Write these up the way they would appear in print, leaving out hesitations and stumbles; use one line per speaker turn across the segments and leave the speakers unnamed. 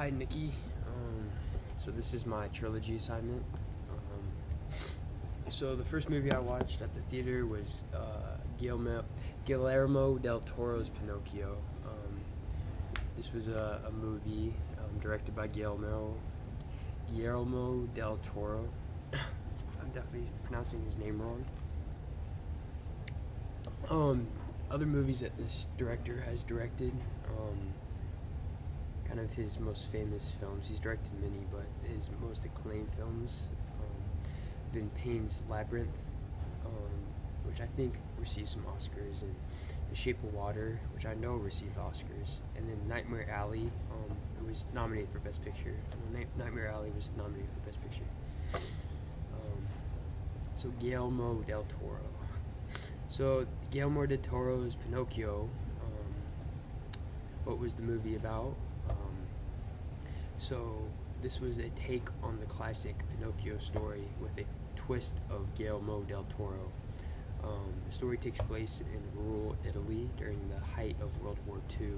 Hi, Nikki. So this is my trilogy assignment. So the first movie I watched at the theater was Guillermo del Toro's Pinocchio. This was a movie directed by Guillermo del Toro. I'm definitely pronouncing his name wrong. Other movies that this director has directed, kind of his most famous films. He's directed many, but his most acclaimed films been Pain's Labyrinth, which I think received some Oscars, and The Shape of Water, which I know received Oscars, and then Nightmare Alley. It was nominated for Best Picture. Nightmare Alley was nominated for Best Picture. So Guillermo del Toro. So Guillermo del Toro's Pinocchio. What was the movie about? So this was a take on the classic Pinocchio story with a twist of Guillermo del Toro. The story takes place in rural Italy during the height of World War II.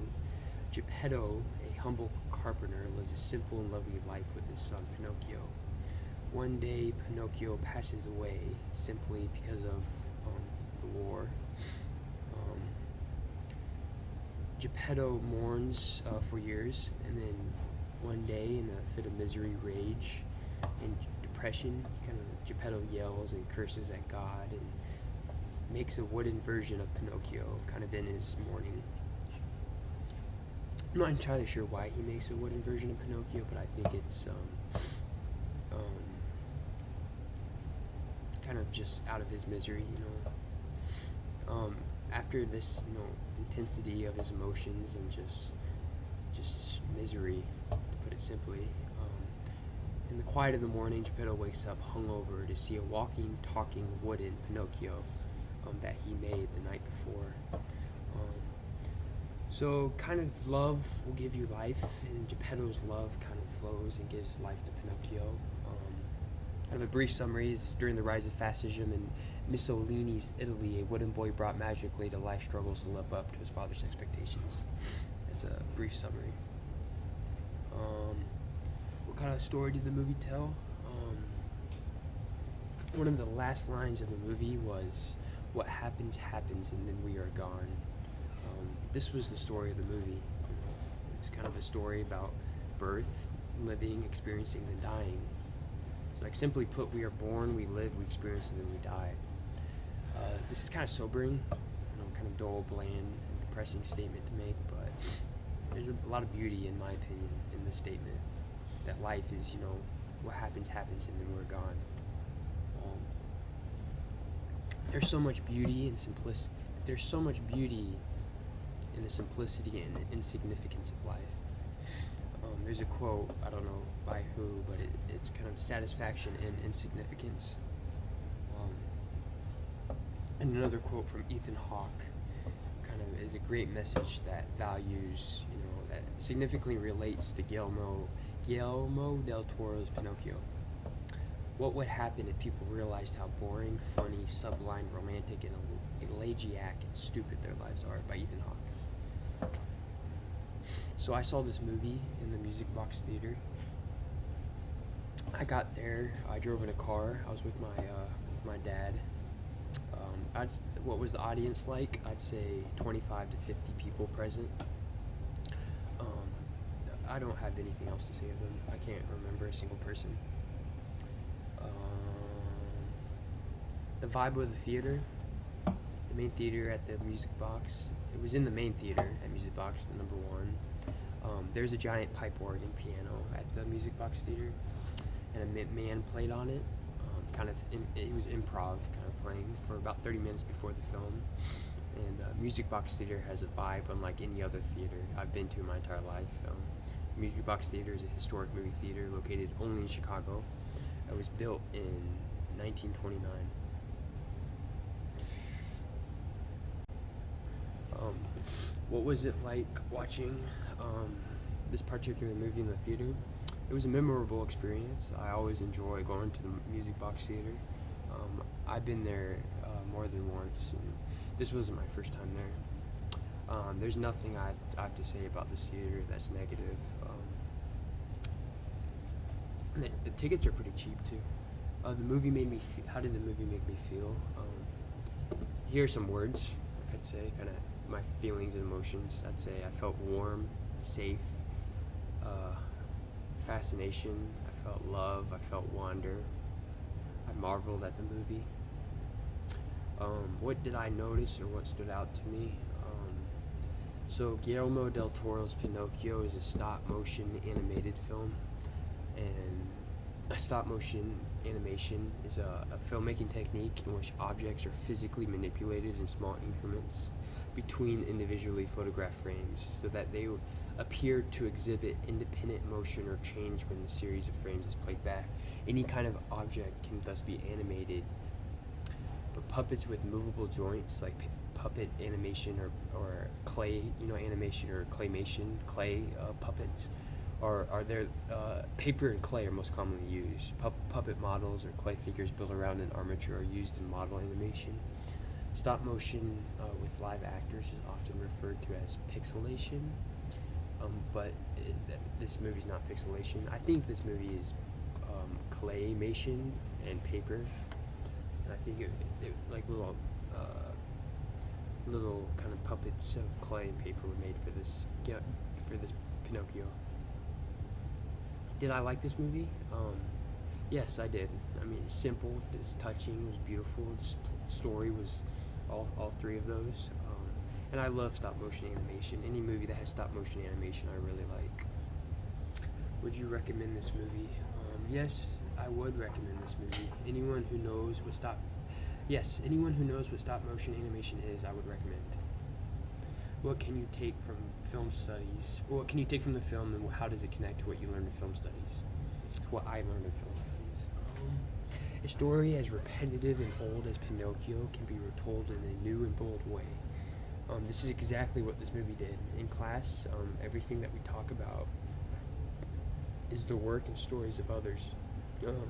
Geppetto, a humble carpenter, lives a simple and lovely life with his son Pinocchio. One day, Pinocchio passes away simply because of the war. Geppetto mourns for years, and then one day, in a fit of misery, rage, and depression, Geppetto yells and curses at God and makes a wooden version of Pinocchio, kind of in his mourning. I'm not entirely sure why he makes a wooden version of Pinocchio, but I think it's kind of just out of his misery, after this, intensity of his emotions and just misery, to put it simply. In the quiet of the morning, Geppetto wakes up hungover to see a walking, talking, wooden Pinocchio that he made the night before. So kind of love will give you life, and Geppetto's love kind of flows and gives life to Pinocchio. Kind of a brief summary is during the rise of fascism in Mussolini's Italy, a wooden boy brought magically to life struggles to live up to his father's expectations. That's a brief summary. What kind of story did the movie tell? One of the last lines of the movie was, "What happens, happens, and then we are gone." This was the story of the movie. It's kind of a story about birth, living, experiencing, and dying. So, simply put, we are born, we live, we experience, and then we die. This is kind of sobering, kind of dull, bland, and depressing statement to make, but there's a lot of beauty, in my opinion, in this statement. That life is, what happens, happens, and then we're gone. There's so much beauty and simplicity. There's so much beauty in the simplicity and the insignificance of life. There's a quote, I don't know by who, but it's kind of satisfaction in insignificance. And another quote from Ethan Hawke kind of is a great message that values, that significantly relates to Guillermo del Toro's Pinocchio. What would happen if people realized how boring, funny, sublime, romantic, and elegiac and stupid their lives are? By Ethan Hawke. So I saw this movie in the Music Box Theater. I got there. I drove in a car. I was with my dad. What was the audience like? I'd say 25 to 50 people present. I don't have anything else to say of them. I can't remember a single person. The vibe of the theater, the main theater at the Music Box. It was in the main theater at Music Box, the number one. There's a giant pipe organ piano at the Music Box Theater, and a man played on it. It was improv, kind of playing for about 30 minutes before the film. And Music Box Theater has a vibe unlike any other theater I've been to in my entire life. Music Box Theater is a historic movie theater located only in Chicago. It was built in 1929. What was it like watching this particular movie in the theater? It was a memorable experience. I always enjoy going to the Music Box Theater. I've been there more than once, and this wasn't my first time there. There's nothing I have to say about this theater that's negative. The tickets are pretty cheap too. The movie made me. How did the movie make me feel? Here are some words I'd say, kind of my feelings and emotions. I'd say I felt warm, safe, fascination. I felt love. I felt wonder. I marveled at the movie. What did I notice, or what stood out to me? So Guillermo del Toro's Pinocchio is a stop-motion animated film, and a stop-motion animation is a filmmaking technique in which objects are physically manipulated in small increments between individually photographed frames so that they appear to exhibit independent motion or change when the series of frames is played back. Any kind of object can thus be animated, but puppets with movable joints like puppet animation or clay, animation or claymation, clay puppets, are there. Paper and clay are most commonly used. Puppet models or clay figures built around an armature are used in model animation. Stop motion with live actors is often referred to as pixelation, but this movie's not pixelation. I think this movie is claymation and paper, and I think it like little kind of puppets of clay and paper were made for this Pinocchio. Did I like this movie? Yes, I did. I mean, it's simple, it's touching, it was beautiful. The story was all three of those. And I love stop motion animation. Any movie that has stop motion animation, I really like. Would you recommend this movie? Yes, I would recommend this movie. Anyone who knows what stop motion animation is, I would recommend. What can you take from film studies? What can you take from the film, and how does it connect to what you learned in film studies? It's what I learned in film studies. A story as repetitive and old as Pinocchio can be retold in a new and bold way. This is exactly what this movie did. In class, everything that we talk about is the work and stories of others.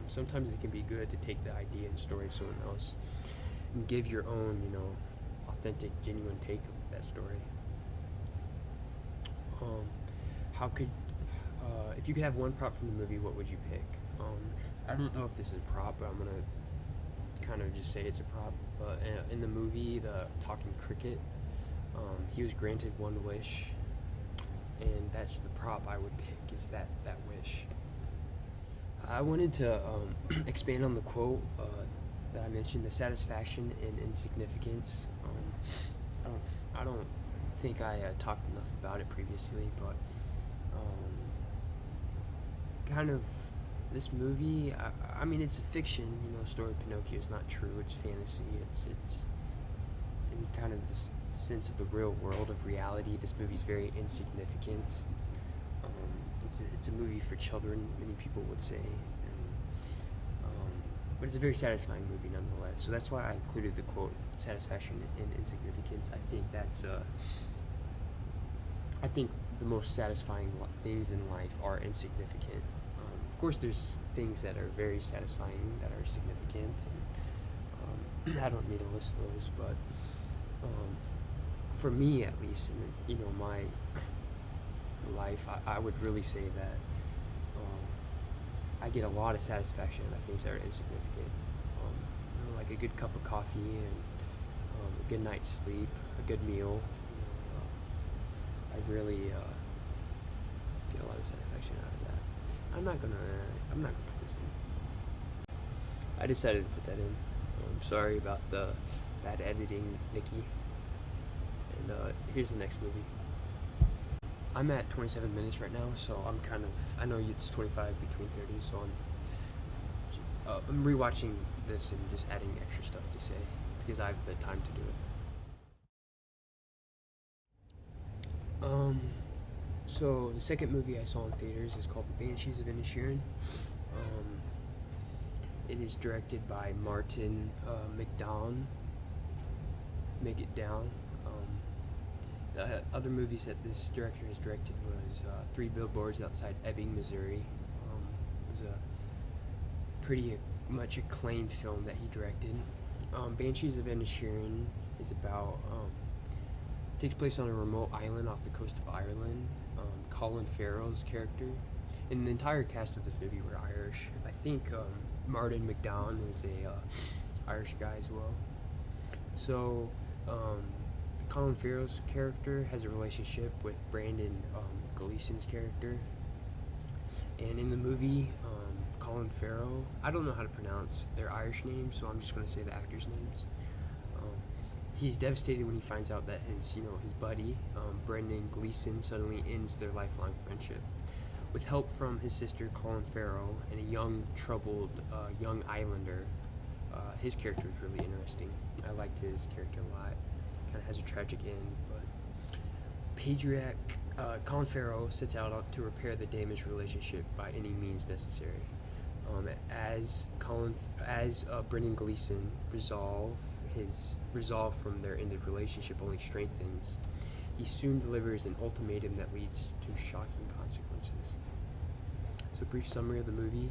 Sometimes it can be good to take the idea and story of someone else and give your own, authentic, genuine take of that story. If you could have one prop from the movie, what would you pick? I don't know if this is a prop, but I'm gonna kind of just say it's a prop. But in the movie, the talking cricket, he was granted one wish, and that's the prop I would pick, is that wish. I wanted to expand on the quote that I mentioned, the satisfaction and insignificance. I don't think I talked enough about it previously, but kind of this movie. I mean, it's a fiction. Story of Pinocchio is not true. It's fantasy. It's in kind of the sense of the real world of reality. This movie's very insignificant. It's a movie for children, many people would say, but it's a very satisfying movie nonetheless. So that's why I included the quote, satisfaction and insignificance. I think the most satisfying things in life are insignificant. Of course, there's things that are very satisfying that are significant, and I don't need to list those, but for me at least, in my life, I would really say that I get a lot of satisfaction out of things that are insignificant, like a good cup of coffee and a good night's sleep, a good meal. I really get a lot of satisfaction out of that. I'm not gonna put this in. I decided to put that in. Sorry about the bad editing, Nikki. And here's the next movie. I'm at 27 minutes right now, so I know it's 25 between 30, so I'm rewatching this and just adding extra stuff to say because I have the time to do it. So the second movie I saw in theaters is called The Banshees of Inisherin. It is directed by Martin McDown. Make It Down. The other movies that this director has directed was Three Billboards Outside Ebbing, Missouri. It was a pretty much acclaimed film that he directed. Banshees of Inisherin is about takes place on a remote island off the coast of Ireland. Colin Farrell's character And the entire cast of this movie were Irish. I think Martin McDown is a Irish guy as well. So Colin Farrell's character has a relationship with Brandon Gleeson's character. And in the movie, Colin Farrell, I don't know how to pronounce their Irish names, so I'm just going to say the actors' names. He's devastated when he finds out that his buddy, Brendan Gleeson, suddenly ends their lifelong friendship. With help from his sister, Colin Farrell, and a young, troubled, young islander, his character was really interesting. I liked his character a lot. Kind of has a tragic end, but patriarch Colin Farrell sets out to repair the damaged relationship by any means necessary. As Brendan Gleeson resolve from their ended relationship only strengthens, he soon delivers an ultimatum that leads to shocking consequences. So, brief summary of the movie.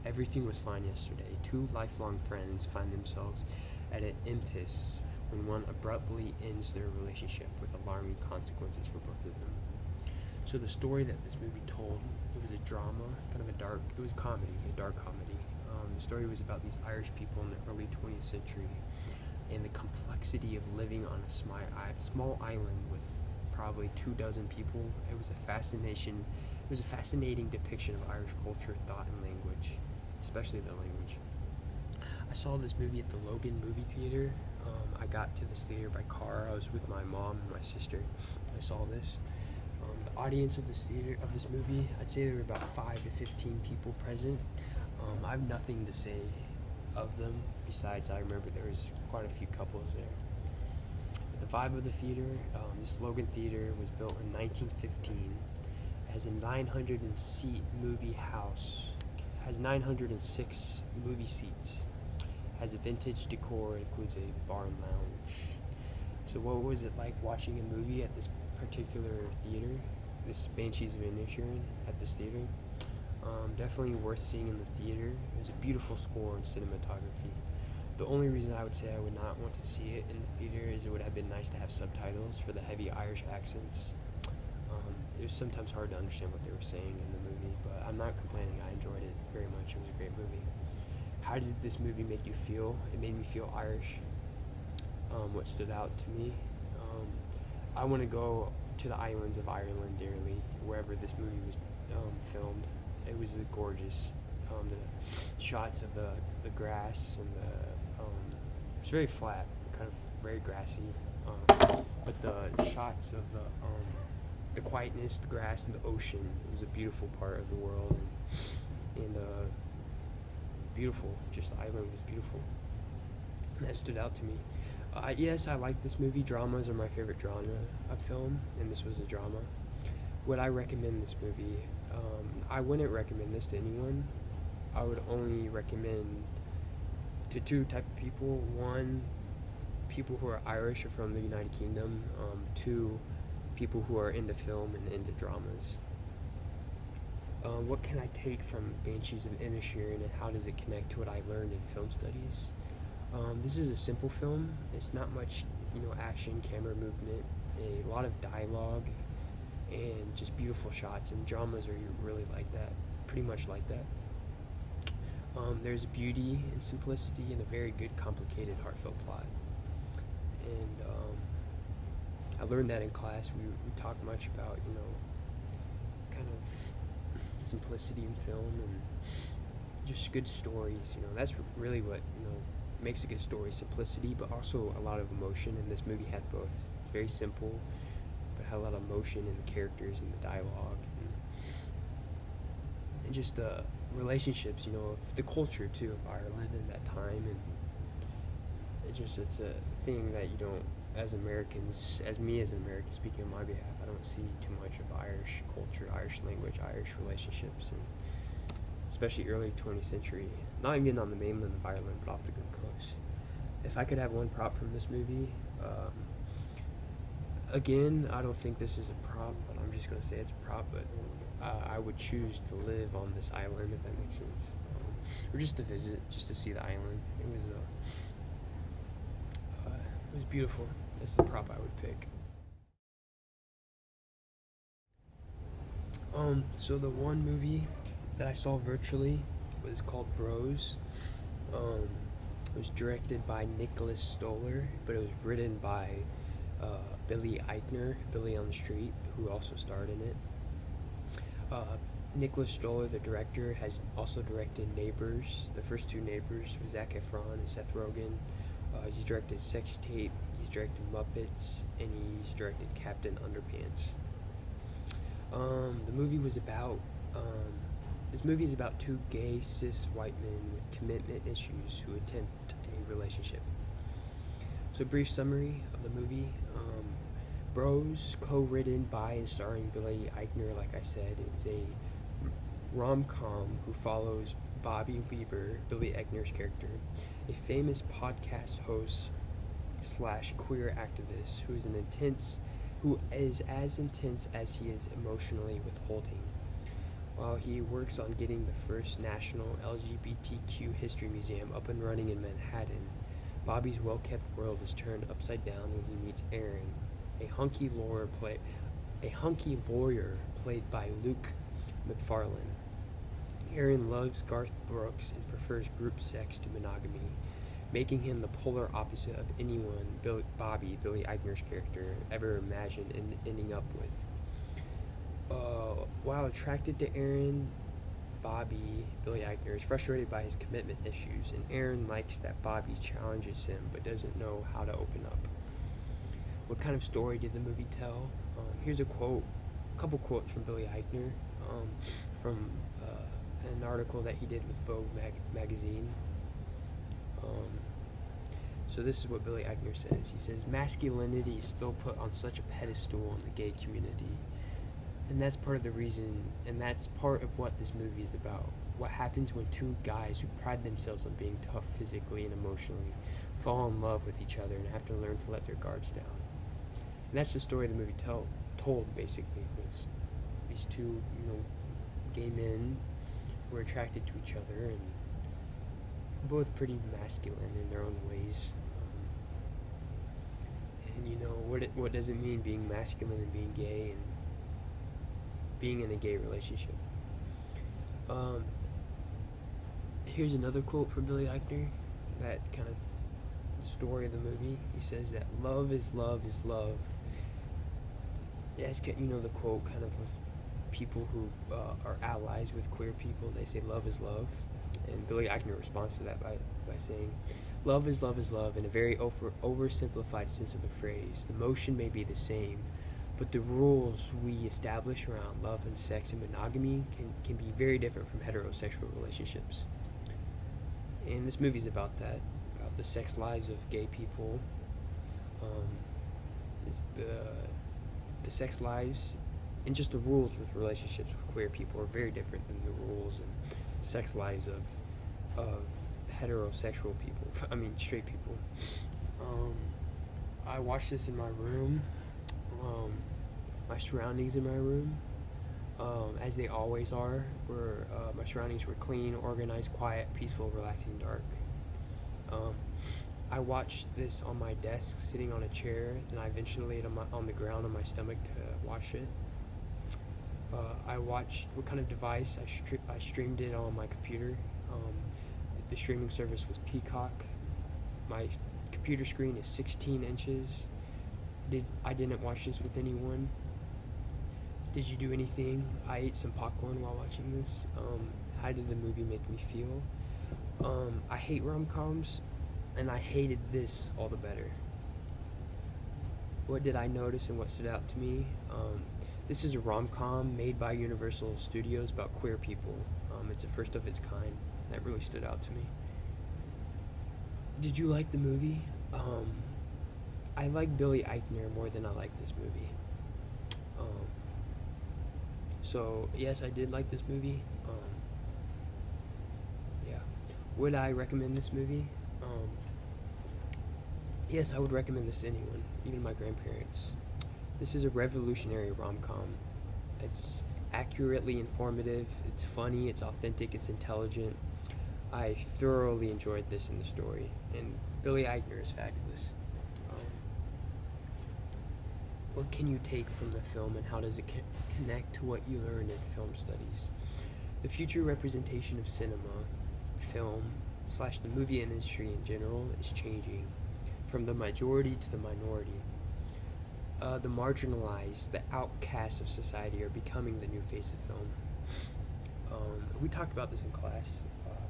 Everything was fine yesterday. Two lifelong friends find themselves at an impasse when one abruptly ends their relationship with alarming consequences for both of them. So the story that this movie told, it was a drama, it was a comedy, a dark comedy. The story was about these Irish people in the early 20th century and the complexity of living on a small island with probably 24 people. It was a fascinating depiction of Irish culture, thought, and language, especially the language. I saw this movie at the Logan movie theater. I got to this theater by car. I was with my mom and my sister. I saw this. The audience of this movie, I'd say there were about 5 to 15 people present. I have nothing to say of them besides I remember there was quite a few couples there. The vibe of the theater, this Logan Theater was built in 1915. It has a 900-seat movie house. It has 906 movie seats. It has a vintage decor. It includes a bar and lounge. So what was it like watching a movie at this particular theater? This Banshees of Inisherin at this theater? Definitely worth seeing in the theater. It was a beautiful score and cinematography. The only reason I would say I would not want to see it in the theater is it would have been nice to have subtitles for the heavy Irish accents. It was sometimes hard to understand what they were saying in the movie, but I'm not complaining. I enjoyed it very much. It was a great movie. How did this movie make you feel? It made me feel Irish. What stood out to me? I want to go to the islands of Ireland dearly, wherever this movie was filmed. It was gorgeous. The shots of the grass and it was very flat, kind of very grassy. But the shots of the quietness, the grass, and the ocean. It was a beautiful part of the world, and beautiful. Just the island was beautiful, and that stood out to me. Yes, I like this movie. Dramas are my favorite genre of film, and this was a drama. Would I recommend this movie? I wouldn't recommend this to anyone. I would only recommend to two type of people. One, people who are Irish or from the United Kingdom. Two, people who are into film and into dramas. What can I take from Banshees of Inisherin, and how does it connect to what I learned in film studies? This is a simple film. It's not much, action, camera movement, a lot of dialogue, and just beautiful shots. And dramas are really like that, pretty much like that. There's beauty and simplicity and a very good, complicated, heartfelt plot. And I learned that in class. We talked much about, kind of simplicity in film and just good stories. That's really what, makes a good story, simplicity, but also a lot of emotion. And this movie had both. Very simple, but had a lot of emotion in the characters and the dialogue. And just the relationships, of the culture too of Ireland at that time, and it's a thing that you don't, as Americans, as me as an American speaking on my behalf, I don't see too much of Irish culture, Irish language, Irish relationships, and especially early 20th century, not even on the mainland of Ireland, but off the good coast. If I could have one prop from this movie, again, I don't think this is a prop, but I'm just going to say it's a prop, but I would choose to live on this island, if that makes sense. Or just to visit, just to see the island. It was beautiful. That's the prop I would pick. So the one movie that I saw virtually was called Bros. It was directed by Nicholas Stoller, but it was written by Billy Eichner, Billy on the Street, who also starred in it. Nicholas Stoller, the director, has also directed Neighbors. The first two Neighbors with Zac Efron and Seth Rogen. He's directed Sex Tape, he's directed Muppets, and he's directed Captain Underpants. The movie was about, this movie is about two gay cis white men with commitment issues who attempt a relationship. So, brief summary of the movie. Bros, co-written by and starring Billy Eichner, like I said, is a rom-com who follows Bobby Lieber, Billy Eichner's character, a famous podcast host / queer activist who is as intense as he is emotionally withholding. While he works on getting the first national LGBTQ history museum up and running in Manhattan, Bobby's well-kept world is turned upside down when he meets Aaron, a hunky lawyer played by Luke McFarlane. Aaron loves Garth Brooks and prefers group sex to monogamy, making him the polar opposite of anyone Billy Eichner's character, ever imagined ending up with. While attracted to Aaron, Billy Eichner, is frustrated by his commitment issues, and Aaron likes that Bobby challenges him but doesn't know how to open up. What kind of story did the movie tell? Here's a couple quotes from Billy Eichner from an article that he did with Vogue magazine. So this is what Billy Eichner says. He says, masculinity is still put on such a pedestal in the gay community. And that's part of the reason, and that's part of what this movie is about. What happens when two guys who pride themselves on being tough physically and emotionally fall in love with each other and have to learn to let their guards down. And that's the story the movie told, basically. It was these two, gay men were attracted to each other and both pretty masculine in their own ways. And what does it mean being masculine and being gay and being in a gay relationship? Here's another quote from Billy Eichner, that kind of story of the movie. He says that love is love is love. That's, the quote kind of people who are allies with queer people. They say love is love. And Billy Eichner responds to that by saying, love is love is love in a very oversimplified sense of the phrase. The motion may be the same, but the rules we establish around love and sex and monogamy can be very different from heterosexual relationships. And this movie's about that, about the sex lives of gay people. It's the sex lives and just the rules with relationships with queer people are very different than the rules and sex lives of heterosexual people. I mean, straight people. I watched this in my room. My surroundings in my room, as they always are, my surroundings were clean, organized, quiet, peaceful, relaxing, dark. I watched this on my desk, sitting on a chair, and I eventually laid on the ground on my stomach to watch it. I watched what kind of device. I streamed it on my computer. The streaming service was Peacock. My computer screen is 16 inches. I didn't watch this with anyone. Did you do anything? I ate some popcorn while watching this. How did the movie make me feel? I hate rom-coms, and I hated this all the better. What did I notice and what stood out to me? This is a rom-com made by Universal Studios about queer people. It's a first of its kind. That really stood out to me. Did you like the movie? I like Billy Eichner more than I like this movie. So yes, I did like this movie. Yeah. Would I recommend this movie? Yes, I would recommend this to anyone, even my grandparents. This is a revolutionary rom-com. It's accurately informative, it's funny, it's authentic, it's intelligent. I thoroughly enjoyed this in the story, and Billy Eichner is fabulous. What can you take from the film, and how does it connect to what you learned in film studies? The future representation of cinema, film, slash the movie industry in general is changing from the majority to the minority. The marginalized, the outcasts of society are becoming the new face of film. We talked about this in class,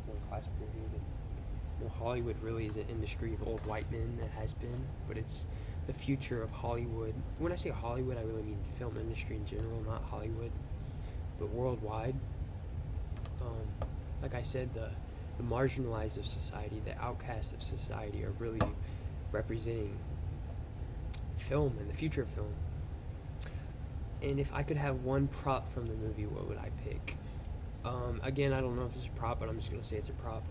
one class period. And, Hollywood really is an industry of old white men. It has been, but it's the future of Hollywood. When I say Hollywood, I really mean film industry in general, not Hollywood, but worldwide. Like I said, the marginalized of society, the outcasts of society are really representing film and the future of film. And if I could have one prop from the movie, what would I pick? Again, I don't know if it's a prop, but I'm just going to say it's a prop.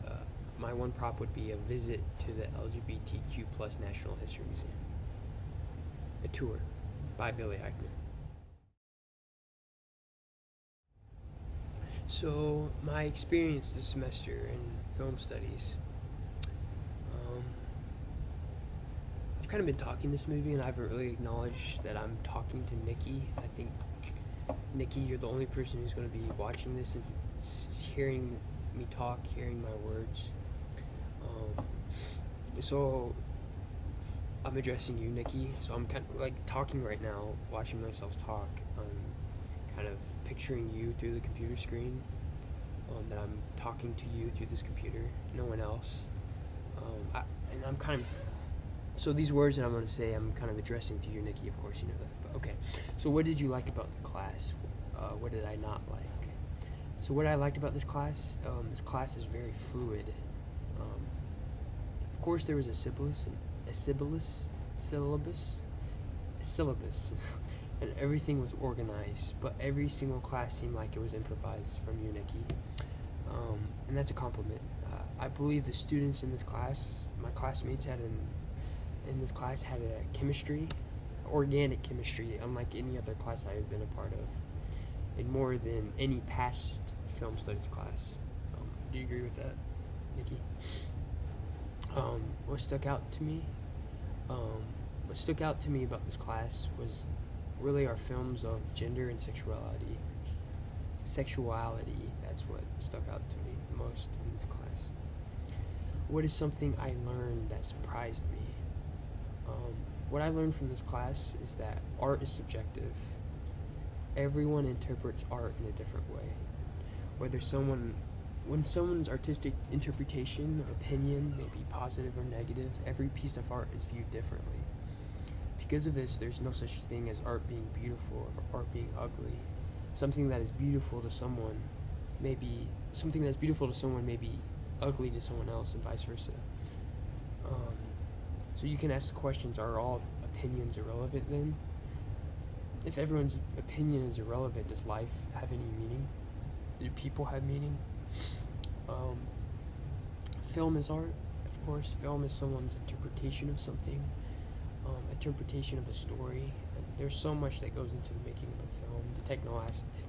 My one prop would be a visit to the LGBTQ plus National History Museum. A tour by Billy Eichner. So, my experience this semester in film studies, I've kind of been talking this movie and I haven't really acknowledged that I'm talking to Nikki. I think, Nikki, you're the only person who's going to be watching this and hearing me talk, hearing my words. So I'm addressing you, Nikki. So I'm kind of like talking right now, watching myself talk. I'm kind of picturing you through the computer screen. That I'm talking to you through this computer, no one else. And I'm kind of. So these words that I'm going to say, I'm kind of addressing to you, Nikki. Of course, you know that. But okay. So what did you like about the class? What did I not like? So what I liked about this class is very fluid. Of course, there was a syllabus, and everything was organized, but every single class seemed like it was improvised from you, Nikki. And that's a compliment. I believe the students in this class, my classmates in this class had a chemistry, organic chemistry, unlike any other class I have been a part of, and more than any past film studies class. Do you agree with that, Nikki? What stuck out to me about this class was really our films of gender and sexuality. That's what stuck out to me the most in this class. What is something I learned that surprised me? What I learned from this class is that art is subjective. Everyone interprets art in a different way. When someone's artistic interpretation or opinion may be positive or negative, every piece of art is viewed differently. Because of this, there's no such thing as art being beautiful or art being ugly. Something that is beautiful to someone may be ugly to someone else, and vice versa. So you can ask the questions, are all opinions irrelevant then? If everyone's opinion is irrelevant, does life have any meaning? Do people have meaning? Film is art, of course. Film is someone's interpretation of something, interpretation of a story. And there's so much that goes into the making of a film,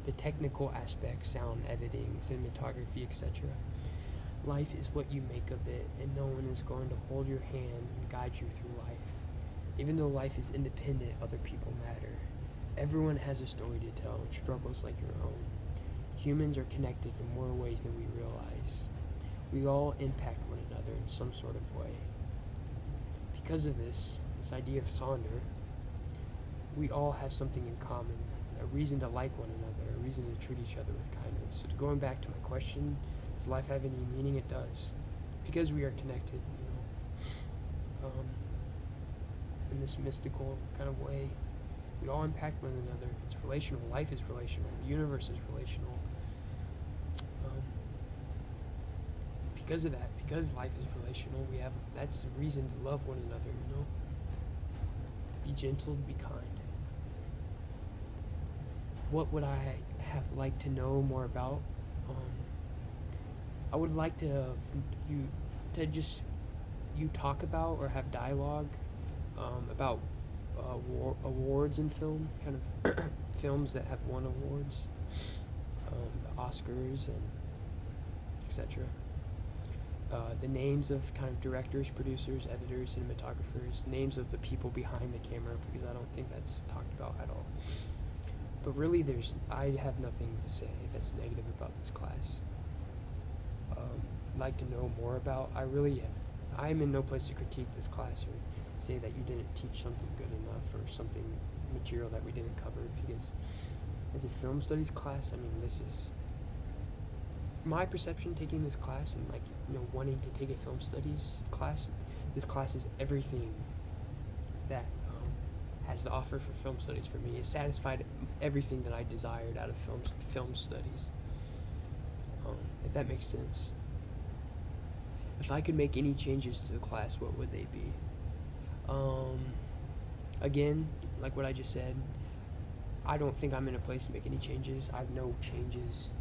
the technical aspects, sound editing, cinematography, etc. Life is what you make of it, and no one is going to hold your hand and guide you through life. Even though life is independent, other people matter. Everyone has a story to tell and struggles like your own. Humans are connected in more ways than we realize. We all impact one another in some sort of way. Because of this idea of Sonder, we all have something in common, a reason to like one another, a reason to treat each other with kindness. So going back to my question, does life have any meaning? It does. Because we are connected, in this mystical kind of way. We all impact one another. It's relational. Life is relational. The universe is relational. Because of that, because life is relational, that's the reason to love one another, Be gentle, be kind. What would I have liked to know more about? I would like to you talk about or have dialogue about awards in film, kind of films that have won awards, the Oscars and etc. The names of kind of directors, producers, editors, cinematographers, names of the people behind the camera, because I don't think that's talked about at all. But really, I have nothing to say that's negative about this class. Like to know more about. I'm in no place to critique this class or say that you didn't teach something good enough or something material that we didn't cover, because as a film studies class, I mean, this is my perception taking this class and wanting to take a film studies class. This class is everything that has to offer for film studies for me. It satisfied everything that I desired out of film studies. If that makes sense. If I could make any changes to the class, what would they be? Again, like what I just said, I don't think I'm in a place to make any changes. I have no changes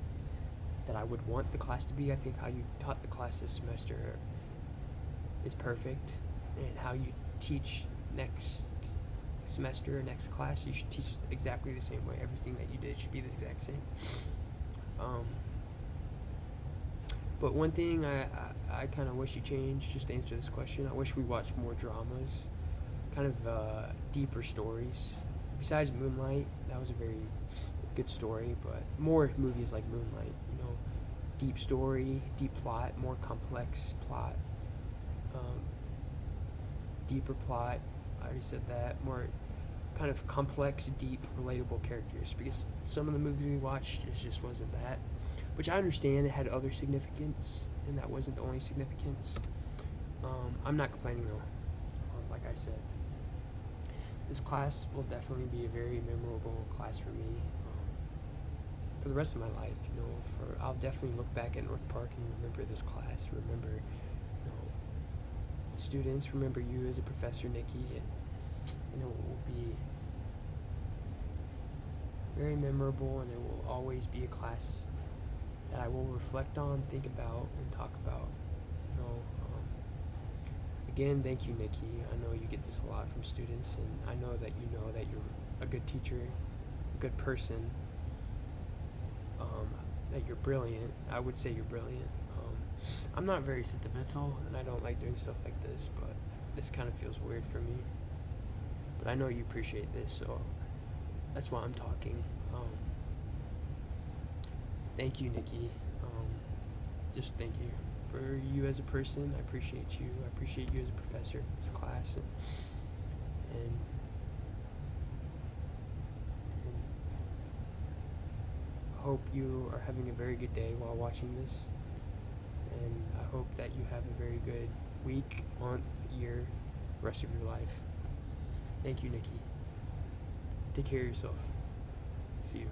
that I would want the class to be. I think how you taught the class this semester is perfect, and how you teach next semester or next class, you should teach exactly the same way. Everything that you did should be the exact same. But one thing I kind of wish you changed, just to answer this question, I wish we watched more dramas, kind of deeper stories. Besides Moonlight, that was a very good story, but more movies like Moonlight, deep story, deep plot, more complex plot, deeper plot, I already said that, more kind of complex, deep, relatable characters, because some of the movies we watched, it just wasn't that. Which I understand, it had other significance, and that wasn't the only significance. I'm not complaining though. Like I said, this class will definitely be a very memorable class for me for the rest of my life. I'll definitely look back at North Park and remember this class. Remember, the students. Remember you as a professor, Nikki, and it will be very memorable, and it will always be a class that I will reflect on, think about, and talk about. Again, thank you, Nikki. I know you get this a lot from students, and I know that you're a good teacher, a good person, that you're brilliant. I would say you're brilliant. I'm not very sentimental, and I don't like doing stuff like this, but this kind of feels weird for me. But I know you appreciate this, so that's why I'm talking. Thank you, Nikki. Just thank you for you as a person. I appreciate you. I appreciate you as a professor for this class, and hope you are having a very good day while watching this, and I hope that you have a very good week, month, year, rest of your life. Thank you, Nikki. Take care of yourself. See you.